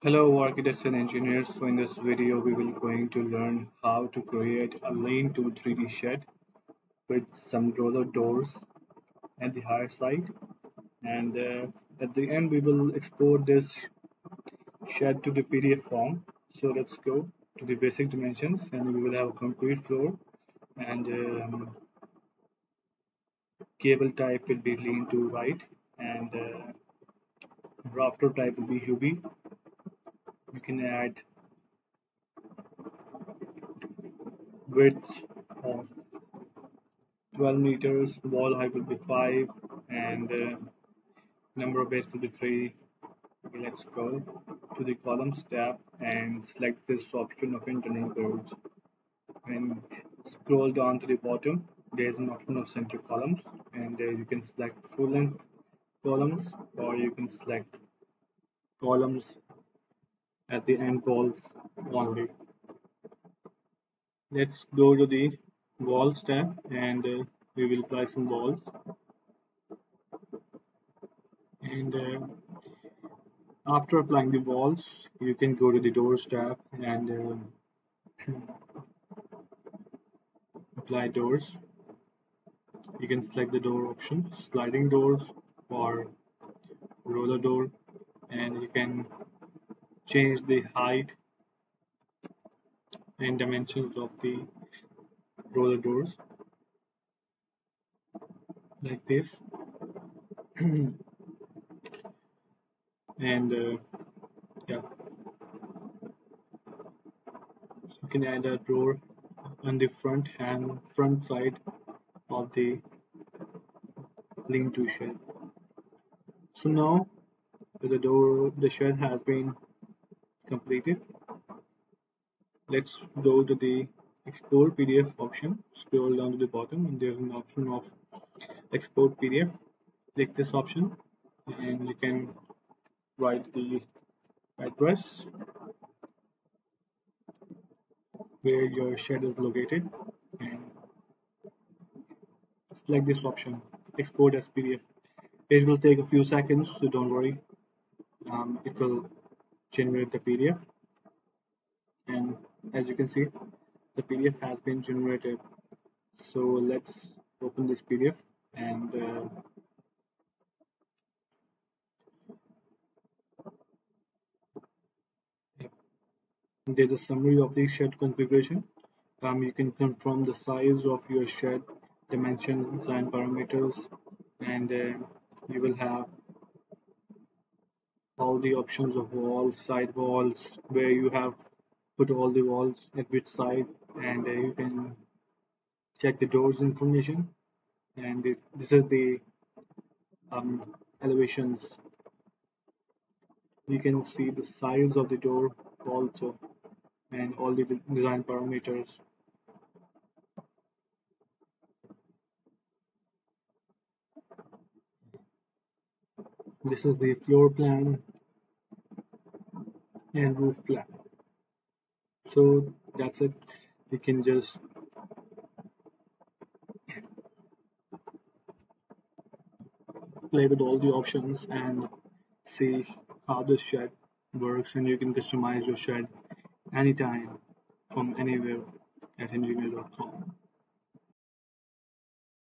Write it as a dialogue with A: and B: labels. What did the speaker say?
A: Hello architects and engineers. So in this video we will going to learn how to create a lean-to 3D shed with some roller doors at the higher side, and at the end we will export this shed to the PDF form. So let's go to the basic dimensions, and we will have a concrete floor, and cable type will be lean to right, and rafter type will be UV. You can add width of 12 meters, wall height will be 5, and number of beds will be 3. Okay, let's go to the columns tab and select this option of internal boards. And scroll down to the bottom, there's an option of center columns, and you can select full length columns, or you can select columns at the end walls only. Let's go to the walls tab, and we will apply some walls. And after applying the walls, you can go to the doors tab and apply doors. You can select the door option, sliding doors or roller door, and you can change the height and dimensions of the roller doors like this. And yeah, you can add a door on the front side of the lean-to shed. So now the shed has been completed. Let's go to the export PDF option. Scroll down to the bottom, and there's an option of export PDF. Click this option, and you can write the address where your shed is located, and select this option, export as PDF. It will take a few seconds, so don't worry. It will generate the PDF, and as you can see, the PDF has been generated. So let's open this PDF, and there's a summary of the shed configuration. You can confirm the size of your shed, dimension, design parameters, and you will have all the options of walls, side walls, where you have put all the walls at which side, and you can check the doors information. And this is the elevations. You can see the size of the door also, and all the design parameters. This is the floor plan and roof plan. So that's it. You can just play with all the options and see how this shed works, and you can customize your shed anytime from anywhere at engineer.com.